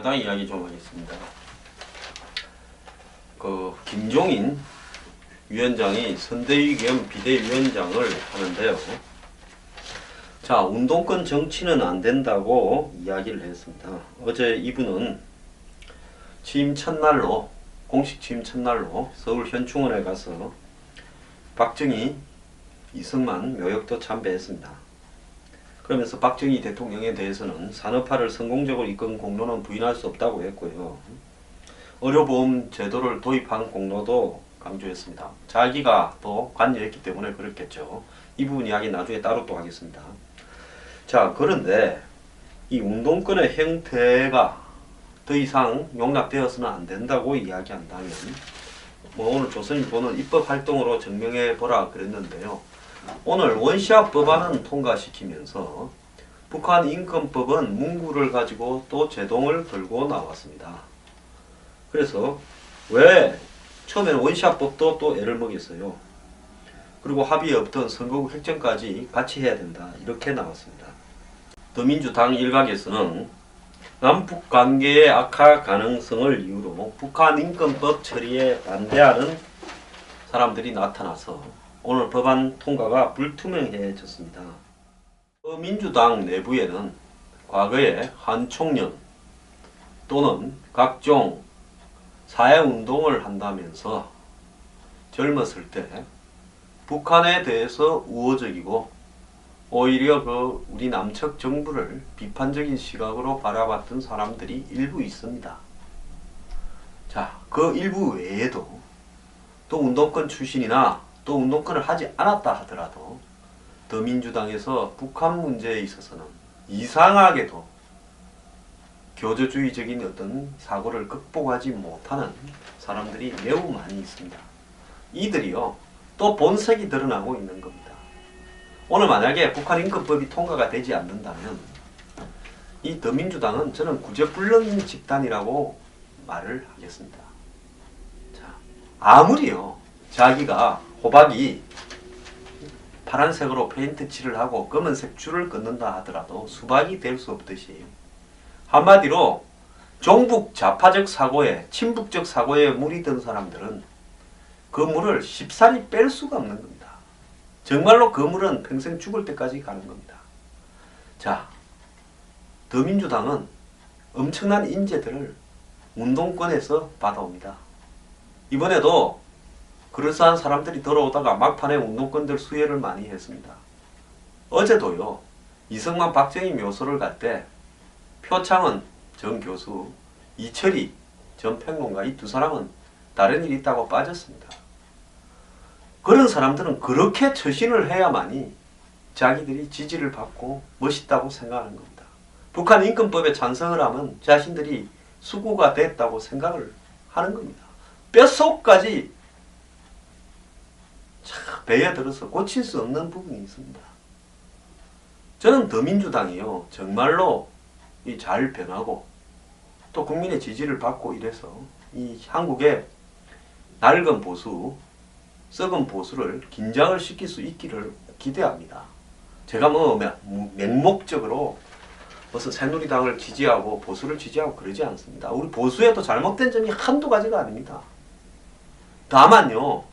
야당 이야기 좀 하겠습니다. 김종인 위원장이 선대위 겸 비대위원장을 하는데요. 자, 운동권 정치는 안 된다고 이야기를 했습니다. 어제 이분은 취임 첫날로, 공식 취임 첫날로 서울 현충원에 가서 박정희, 이승만 묘역도 참배했습니다. 그러면서 박정희 대통령에 대해서는 산업화를 성공적으로 이끈 공로는 부인할 수 없다고 했고요. 의료보험 제도를 도입한 공로도 강조했습니다. 자기가 또 관여했기 때문에 그렇겠죠. 이 부분 이야기 나중에 따로 또 하겠습니다. 자, 그런데 이 운동권의 형태가 더 이상 용납되어서는 안 된다고 이야기한다면 오늘 조선일보는 입법활동으로 증명해보라 그랬는데요. 오늘 원시합 법안은 통과시키면서 북한 인권법은 문구를 가지고 또 제동을 걸고 나왔습니다. 그래서 왜 처음에는 원시합법도 또 애를 먹였어요. 그리고 합의에 없던 선거구 획정까지 같이 해야 된다 이렇게 나왔습니다. 더민주당 일각에서는 남북 관계의 악화 가능성을 이유로 북한 인권법 처리에 반대하는 사람들이 나타나서 오늘 법안 통과가 불투명해졌습니다. 민주당 내부에는 과거에 한총련 또는 각종 사회운동을 한다면서 젊었을 때 북한에 대해서 우호적이고 오히려 우리 남측 정부를 비판적인 시각으로 바라봤던 사람들이 일부 있습니다. 자, 그 일부 외에도 또 운동권 출신이나 또 운동권을 하지 않았다 하더라도 더민주당에서 북한 문제에 있어서는 이상하게도 교조주의적인 어떤 사고를 극복하지 못하는 사람들이 매우 많이 있습니다. 이들이요 또 본색이 드러나고 있는 겁니다. 오늘 만약에 북한 인권법이 통과가 되지 않는다면 이 더민주당은 저는 구제불능인 집단이라고 말을 하겠습니다. 자, 아무리요 자기가 호박이 파란색으로 페인트 칠을 하고 검은색 줄을 끊는다 하더라도 수박이 될 수 없듯이 한마디로 종북 좌파적 사고에 친북적 사고에 물이 든 사람들은 그 물을 쉽사리 뺄 수가 없는 겁니다. 정말로 그 물은 평생 죽을 때까지 가는 겁니다. 자, 더민주당은 엄청난 인재들을 운동권에서 받아옵니다. 이번에도 그럴싸한 사람들이 들어오다가 막판에 운동권들 수혜를 많이 했습니다. 어제도요 이승만 박정희 묘소를 갈 때 표창은 전 교수, 이철이 전 평론가 이 두 사람은 다른 일이 있다고 빠졌습니다. 그런 사람들은 그렇게 처신을 해야만이 자기들이 지지를 받고 멋있다고 생각하는 겁니다. 북한 인권법에 찬성을 하면 자신들이 수구가 됐다고 생각을 하는 겁니다. 뼛속까지 배에 들어서 고칠 수 없는 부분이 있습니다. 저는 더민주당이요 정말로 잘 변하고 또 국민의 지지를 받고 이래서 이 한국의 낡은 보수, 썩은 보수를 긴장을 시킬 수 있기를 기대합니다. 제가 맹목적으로 무슨 새누리당을 지지하고 보수를 지지하고 그러지 않습니다. 우리 보수에도 잘못된 점이 한두 가지가 아닙니다. 다만요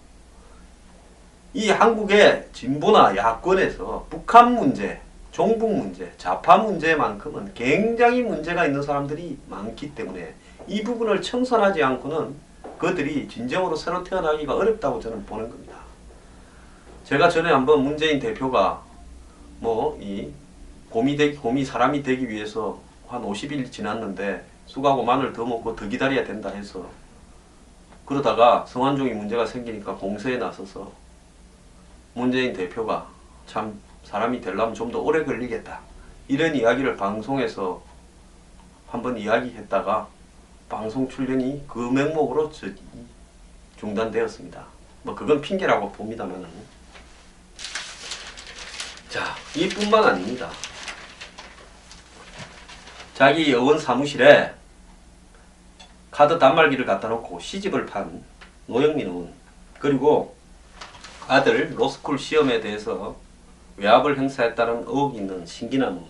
이 한국의 진보나 야권에서 북한 문제, 종북 문제, 좌파 문제만큼은 굉장히 문제가 있는 사람들이 많기 때문에 이 부분을 청산하지 않고는 그들이 진정으로 새로 태어나기가 어렵다고 저는 보는 겁니다. 제가 전에 한번 문재인 대표가 이 곰이 사람이 되기 위해서 한 50일 지났는데 쑥하고 마늘 더 먹고 더 기다려야 된다 해서 그러다가 성완종이 문제가 생기니까 공세에 나서서 문재인 대표가 참 사람이 되려면 좀 더 오래 걸리겠다 이런 이야기를 방송에서 한번 이야기했다가 방송 출연이 그 명목으로 중단되었습니다. 그건 핑계라고 봅니다만 자, 이뿐만 아닙니다. 자기 의원 사무실에 카드 단말기를 갖다 놓고 시집을 판 노영민 의원 그리고 아들 로스쿨 시험에 대해서 외압을 행사했다는 의혹이 있는 신기남 의원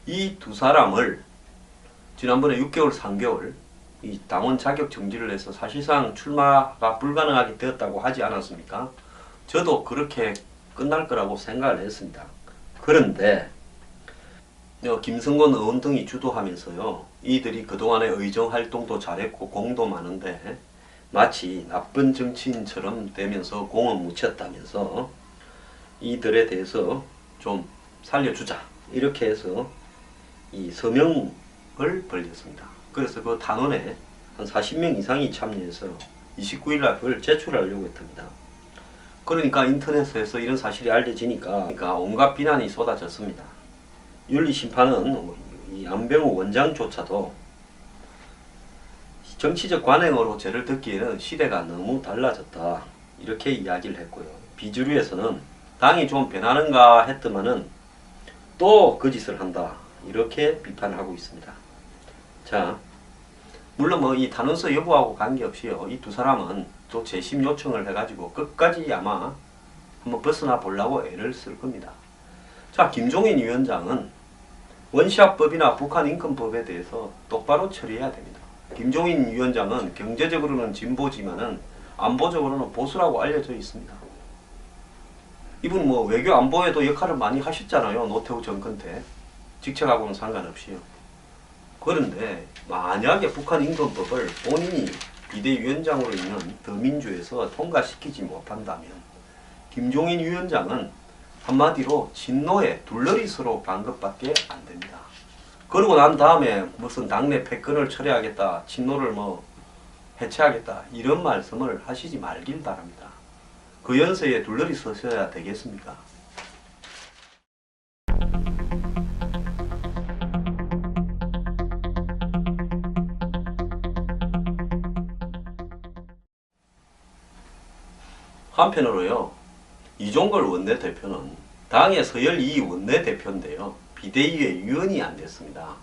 이 두 사람을 지난번에 6개월, 3개월 이 당원 자격 정지를 해서 사실상 출마가 불가능하게 되었다고 하지 않았습니까? 저도 그렇게 끝날 거라고 생각을 했습니다. 그런데 김성건 의원 등이 주도하면서요, 이들이 그동안의 의정 활동도 잘했고 공도 많은데 마치 나쁜 정치인처럼 되면서 공을 묻혔다면서 이들에 대해서 좀 살려주자, 이렇게 해서 이 서명을 벌렸습니다. 그래서 그 단원에 한 40명 이상이 참여해서 29일 날 그걸 제출하려고 했답니다. 그러니까 인터넷에서 이런 사실이 알려지니까 온갖 비난이 쏟아졌습니다. 윤리심판은 이 안병우 원장조차도 정치적 관행으로 죄를 듣기에는 시대가 너무 달라졌다, 이렇게 이야기를 했고요. 비주류에서는 당이 좀 변하는가 했더만은 또 그 짓을 한다, 이렇게 비판하고 있습니다. 자, 물론 이 단원서 여부하고 관계없이요, 이 두 사람은 또 재심 요청을 해가지고 끝까지 아마 한번 벗어나 보려고 애를 쓸 겁니다. 자, 김종인 위원장은 원시합법이나 북한 인권법에 대해서 똑바로 처리해야 됩니다. 김종인 위원장은 경제적으로는 진보지만은 안보적으로는 보수라고 알려져 있습니다. 이분 외교 안보에도 역할을 많이 하셨잖아요. 노태우 정권 때. 직책하고는 상관없이요. 그런데 만약에 북한 인권법을 본인이 비대위원장으로 있는 더민주에서 통과시키지 못한다면 김종인 위원장은 한마디로 친노의 둘러리서로 간 것밖에 안 됩니다. 그러고 난 다음에 무슨 당내 패권을 철회하겠다, 친노를 해체하겠다, 이런 말씀을 하시지 말길 바랍니다. 그 연세에 둘러리 서셔야 되겠습니까? 한편으로요, 이종걸 원내대표는 당의 서열 2 원내대표인데요, 비대위의 위원이 안 됐습니다.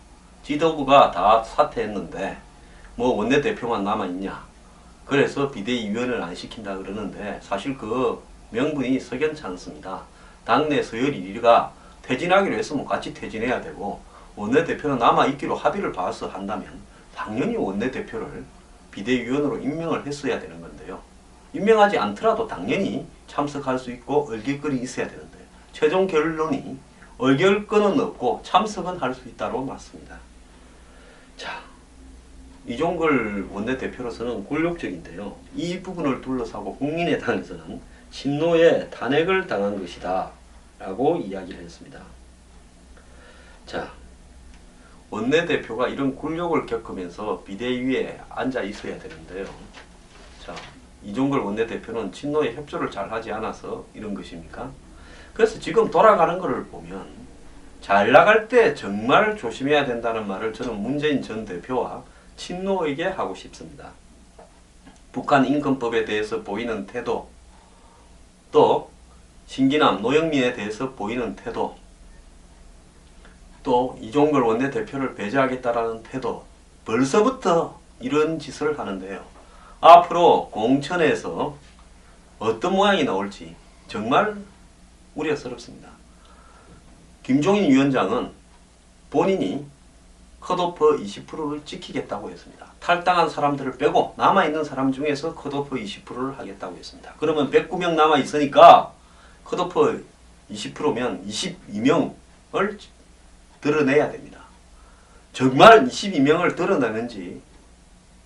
지도부가 다 사퇴했는데 원내대표만 남아있냐, 그래서 비대위 위원을 안 시킨다 그러는데 사실 그 명분이 석연치 않습니다. 당내 서열 1위가 퇴진하기로 했으면 같이 퇴진해야 되고, 원내대표는 남아있기로 합의를 봐서 한다면 당연히 원내대표를 비대위원으로 임명을 했어야 되는 건데요, 임명하지 않더라도 당연히 참석할 수 있고 얼결권이 있어야 되는데 최종 결론이 얼결권은 없고 참석은 할 수 있다고 맞습니다. 자, 이종걸 원내대표로서는 굴욕적인데요, 이 부분을 둘러싸고 국민의당에서는 친노에 탄핵을 당한 것이다 라고 이야기를 했습니다. 자, 원내대표가 이런 굴욕을 겪으면서 비대위에 앉아 있어야 되는데요, 자, 이종걸 원내대표는 친노에 협조를 잘 하지 않아서 이런 것입니까? 그래서 지금 돌아가는 것을 보면 잘 나갈 때 정말 조심해야 된다는 말을 저는 문재인 전 대표와 친노에게 하고 싶습니다. 북한 인권법에 대해서 보이는 태도, 또 신기남, 노영민에 대해서 보이는 태도, 또 이종걸 원내대표를 배제하겠다라는 태도, 벌써부터 이런 짓을 하는데요, 앞으로 공천에서 어떤 모양이 나올지 정말 우려스럽습니다. 김종인 위원장은 본인이 컷오프 20%를 지키겠다고 했습니다. 탈당한 사람들을 빼고 남아있는 사람 중에서 컷오프 20%를 하겠다고 했습니다. 그러면 109명 남아있으니까 컷오프 20%면 22명을 드러내야 됩니다. 정말 22명을 드러내는지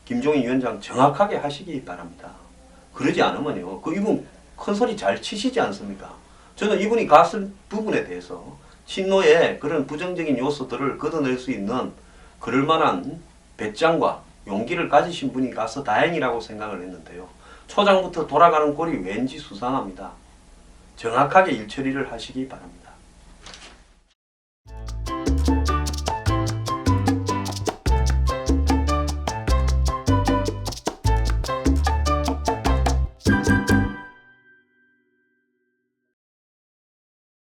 김종인 위원장 정확하게 하시기 바랍니다. 그러지 않으면요, 이분 큰 소리 잘 치시지 않습니까? 저는 이분이 갔을 부분에 대해서 친노의 그런 부정적인 요소들을 걷어낼 수 있는 그럴 만한 배짱과 용기를 가지신 분이 가서 다행이라고 생각을 했는데요, 초장부터 돌아가는 꼴이 왠지 수상합니다. 정확하게 일처리를 하시기 바랍니다.